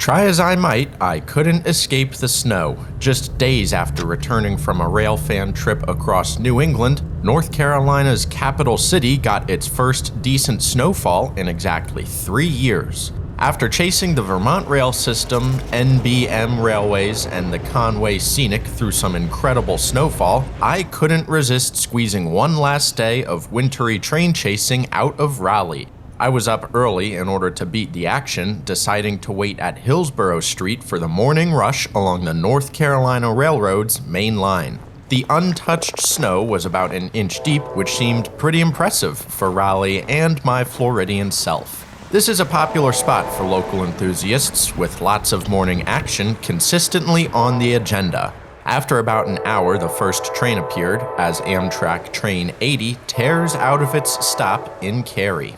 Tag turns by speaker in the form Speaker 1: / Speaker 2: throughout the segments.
Speaker 1: Try as I might, I couldn't escape the snow. Just days after returning from a railfan trip across New England, North Carolina's capital city got its first decent snowfall in exactly 3 years. After chasing the Vermont rail system, NBM Railways, and the Conway Scenic through some incredible snowfall, I couldn't resist squeezing one last day of wintry train chasing out of Raleigh. I was up early in order to beat the action, deciding to wait at Hillsborough Street for the morning rush along the North Carolina Railroad's main line. The untouched snow was about an inch deep, which seemed pretty impressive for Raleigh and my Floridian self. This is a popular spot for local enthusiasts, with lots of morning action consistently on the agenda. After about an hour, the first train appeared as Amtrak Train 80 tears out of its stop in Cary.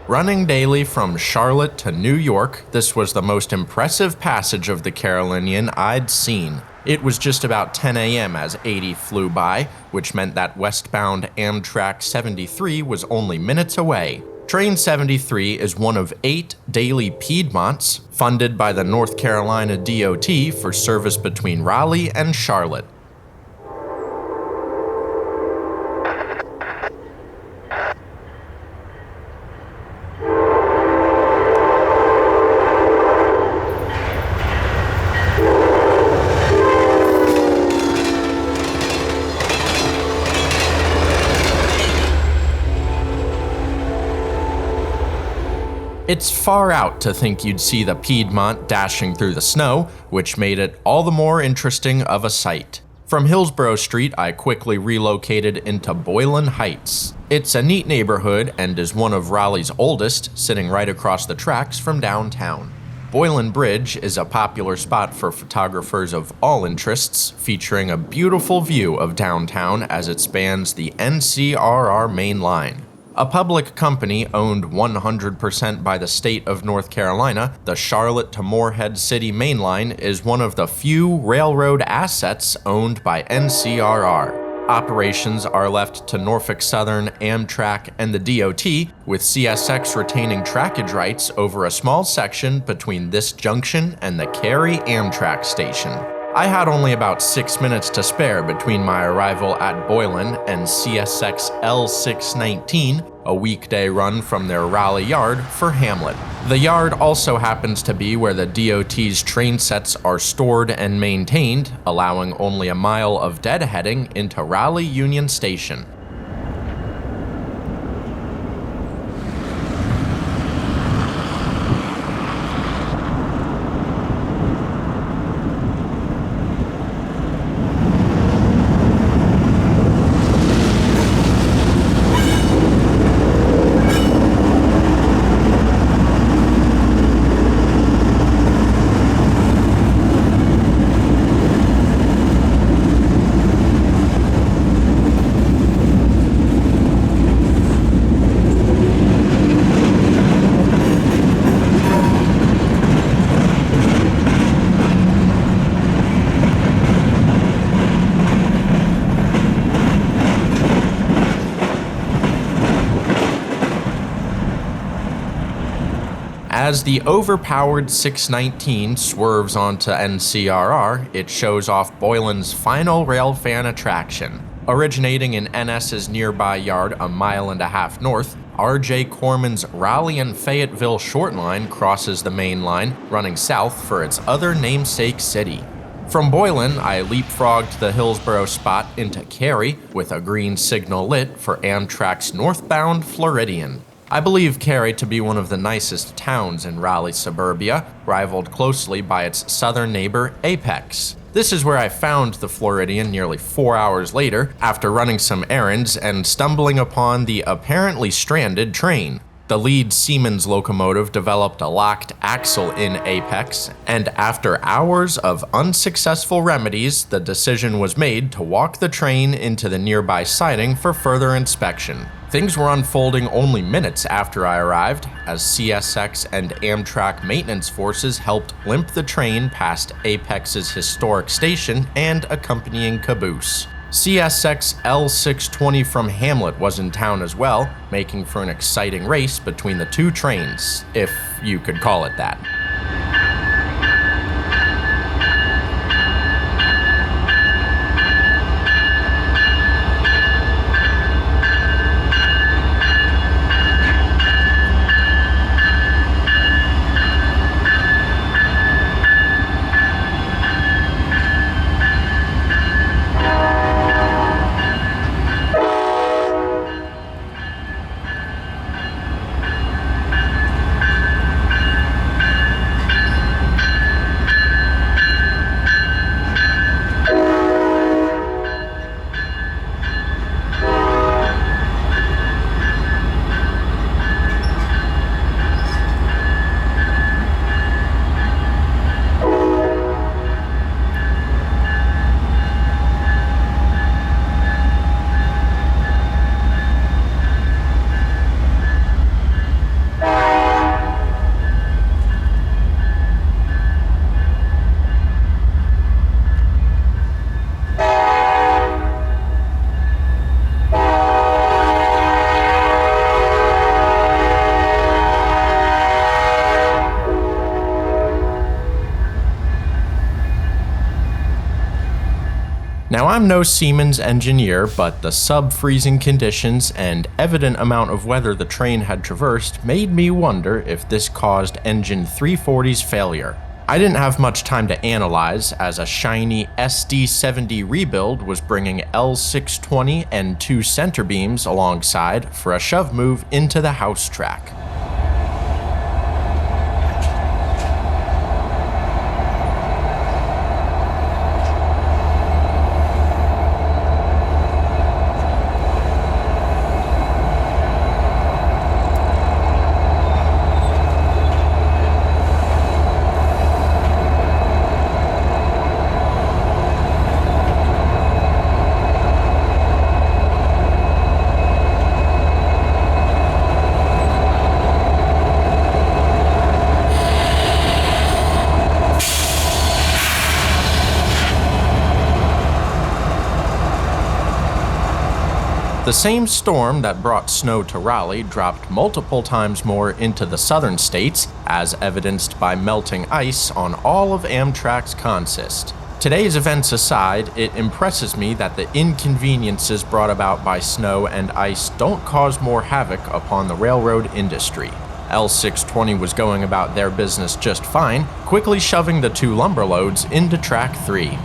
Speaker 1: Running daily from Charlotte to New York, this was the most impressive passage of the Carolinian I'd seen. It was just about 10 a.m. as 80 flew by, which meant that westbound Amtrak 73 was only minutes away. Train 73 is one of 8 daily Piedmonts funded by the North Carolina DOT for service between Raleigh and Charlotte. It's far out to think you'd see the Piedmont dashing through the snow, which made it all the more interesting of a sight. From Hillsborough Street, I quickly relocated into Boylan Heights. It's a neat neighborhood and is one of Raleigh's oldest, sitting right across the tracks from downtown. Boylan Bridge is a popular spot for photographers of all interests, featuring a beautiful view of downtown as it spans the NCRR main line. A public company owned 100% by the state of North Carolina, the Charlotte to Morehead City Main Line is one of the few railroad assets owned by NCRR. Operations are left to Norfolk Southern, Amtrak, and the DOT, with CSX retaining trackage rights over a small section between this junction and the Cary Amtrak station. I had only about 6 minutes to spare between my arrival at Boylan and CSX L619, a weekday run from their Raleigh yard for Hamlet. The yard also happens to be where the DOT's train sets are stored and maintained, allowing only a mile of deadheading into Raleigh Union Station. As the overpowered 619 swerves onto NCRR, it shows off Boylan's final railfan attraction. Originating in NS's nearby yard a mile and a half north, R.J. Corman's Raleigh and Fayetteville short line crosses the main line, running south for its other namesake city. From Boylan, I leapfrogged the Hillsborough spot into Cary with a green signal lit for Amtrak's northbound Floridian. I believe Cary to be one of the nicest towns in Raleigh suburbia, rivaled closely by its southern neighbor, Apex. This is where I found the Floridian nearly 4 hours later, after running some errands and stumbling upon the apparently stranded train. The lead Siemens locomotive developed a locked axle in Apex, and after hours of unsuccessful remedies, the decision was made to walk the train into the nearby siding for further inspection. Things were unfolding only minutes after I arrived, as CSX and Amtrak maintenance forces helped limp the train past Apex's historic station and accompanying caboose. CSX L620 from Hamlet was in town as well, making for an exciting race between the two trains, if you could call it that. Now, I'm no Siemens engineer, but the sub-freezing conditions and evident amount of weather the train had traversed made me wonder if this caused engine 340's failure. I didn't have much time to analyze, as a shiny SD70 rebuild was bringing L620 and 2 center beams alongside for a shove move into the house track. The same storm that brought snow to Raleigh dropped multiple times more into the southern states, as evidenced by melting ice on all of Amtrak's consist. Today's events aside, it impresses me that the inconveniences brought about by snow and ice don't cause more havoc upon the railroad industry. L620 was going about their business just fine, quickly shoving the 2 lumber loads into Track 3.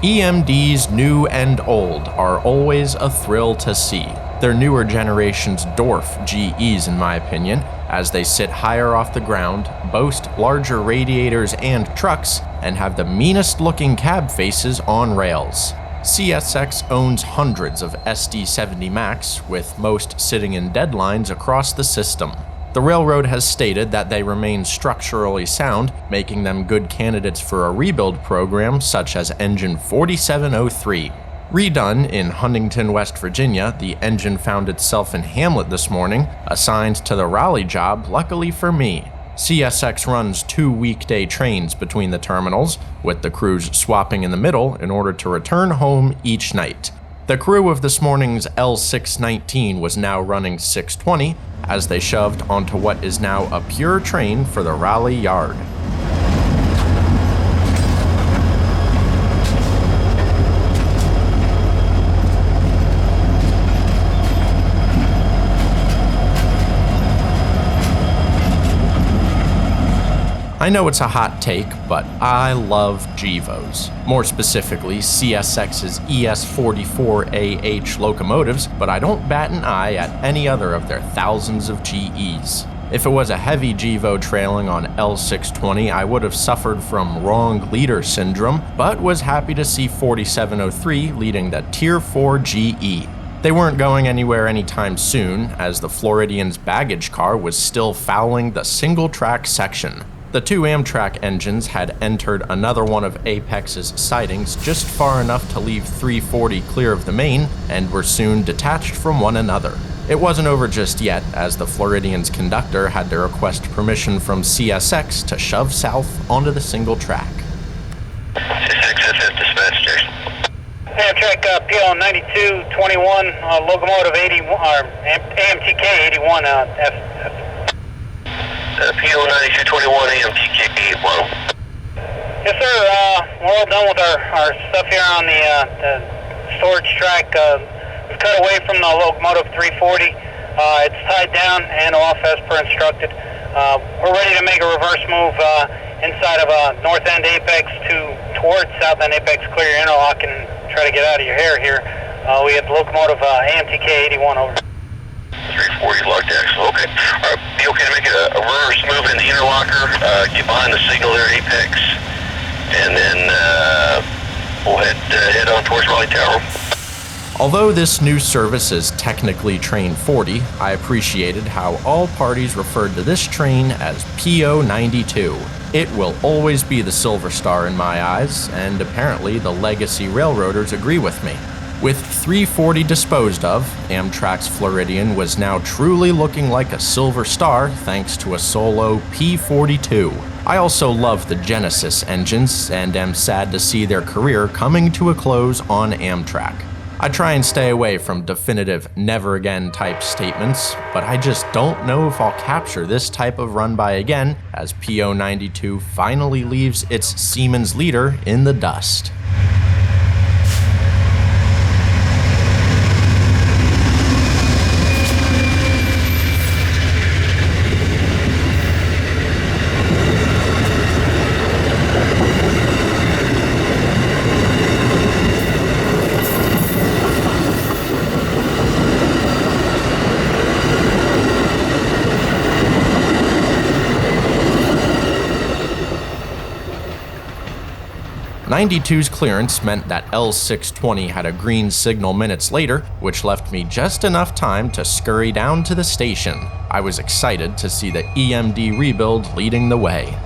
Speaker 1: EMDs, new and old, are always a thrill to see. Their newer generations dwarf GEs in my opinion, as they sit higher off the ground, boast larger radiators and trucks, and have the meanest looking cab faces on rails. CSX owns hundreds of SD70 Max, with most sitting in deadlines across the system. The railroad has stated that they remain structurally sound, making them good candidates for a rebuild program such as Engine 4703. Redone in Huntington, West Virginia, the engine found itself in Hamlet this morning, assigned to the Raleigh job, luckily for me. CSX runs 2 weekday trains between the terminals, with the crews swapping in the middle in order to return home each night. The crew of this morning's L619 was now running 620 as they shoved onto what is now a pure train for the Raleigh yard. I know it's a hot take, but I love GEVOs. More specifically, CSX's ES44AH locomotives, but I don't bat an eye at any other of their thousands of GEs. If it was a heavy GEVO trailing on L620, I would have suffered from wrong leader syndrome, but was happy to see 4703 leading the Tier 4 GE. They weren't going anywhere anytime soon, as the Floridian's baggage car was still fouling the single-track section. The two Amtrak engines had entered another one of Apex's sidings just far enough to leave 340 clear of the main, and were soon detached from one another. It wasn't over just yet, as the Floridian's conductor had to request permission from CSX to shove south onto the single track.
Speaker 2: CSX dispatch station.
Speaker 3: Amtrak PO 9221, locomotive 81, or AMTK 81,
Speaker 2: PO 9221 AMTK 81.
Speaker 3: Yes, sir. We're all done with our stuff here on the storage track. We've cut away from the locomotive 340. It's tied down and off as per instructed. We're ready to make a reverse move inside of north end apex towards south end apex, clear your interlock, and try to get out of your hair here. We have locomotive AMTK 81 over.
Speaker 2: 340 locked axle. Okay. All right. Be okay to make a reverse move in the interlocker, get behind the signal there at apex, and then we'll head on towards Raleigh Tower.
Speaker 1: Although this new service is technically Train 40, I appreciated how all parties referred to this train as PO 92. It will always be the Silver Star in my eyes, and apparently the legacy railroaders agree with me. With 340 disposed of, Amtrak's Floridian was now truly looking like a Silver Star thanks to a solo P42. I also love the Genesis engines and am sad to see their career coming to a close on Amtrak. I try and stay away from definitive never again type statements, but I just don't know if I'll capture this type of run by again as PO 92 finally leaves its Siemens leader in the dust. '92's clearance meant that L620 had a green signal minutes later, which left me just enough time to scurry down to the station. I was excited to see the EMD rebuild leading the way.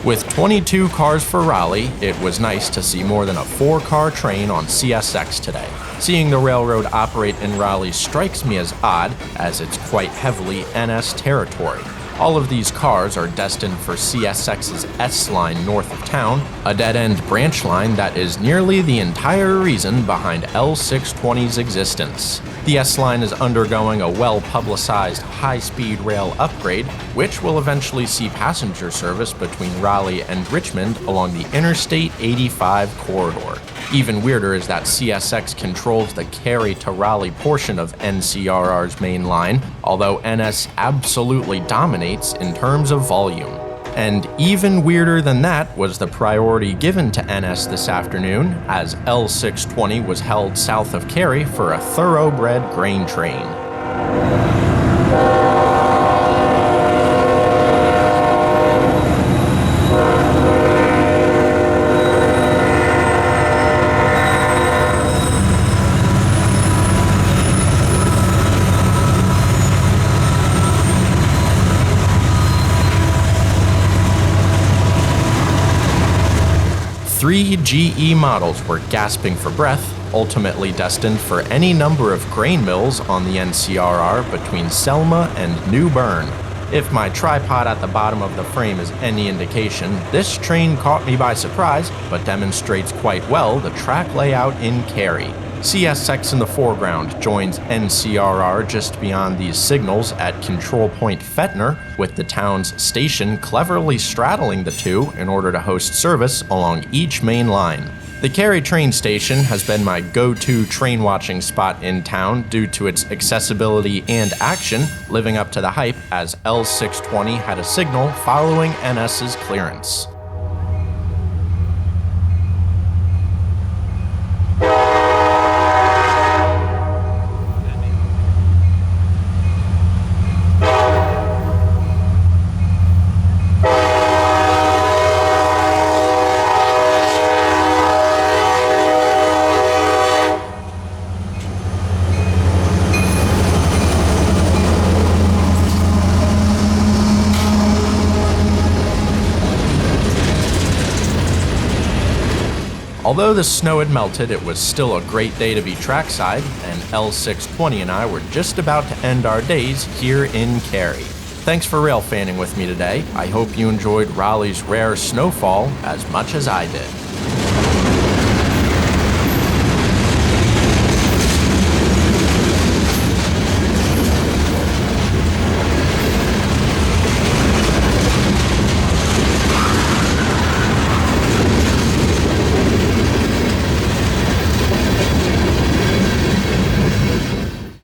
Speaker 1: With 22 cars for Raleigh, it was nice to see more than a 4-car train on CSX today. Seeing the railroad operate in Raleigh strikes me as odd, as it's quite heavily NS territory. All of these cars are destined for CSX's S-line north of town, a dead-end branch line that is nearly the entire reason behind L620's existence. The S-line is undergoing a well-publicized high-speed rail upgrade, which will eventually see passenger service between Raleigh and Richmond along the Interstate 85 corridor. Even weirder is that CSX controls the Cary to Raleigh portion of NCRR's main line, although NS absolutely dominates dominates in terms of volume. And even weirder than that was the priority given to NS this afternoon, as L620 was held south of Cary for a thoroughbred grain train. 3 GE models were gasping for breath, ultimately destined for any number of grain mills on the NCRR between Selma and New Bern. If my tripod at the bottom of the frame is any indication, this train caught me by surprise, but demonstrates quite well the track layout in Cary. CSX in the foreground joins NCRR just beyond these signals at Control Point Fettner, with the town's station cleverly straddling the two in order to host service along each main line. The Cary train station has been my go-to train watching spot in town due to its accessibility and action, living up to the hype as L620 had a signal following NS's clearance. Although the snow had melted, it was still a great day to be trackside, and L620 and I were just about to end our days here in Cary. Thanks for railfanning with me today. I hope you enjoyed Raleigh's rare snowfall as much as I did.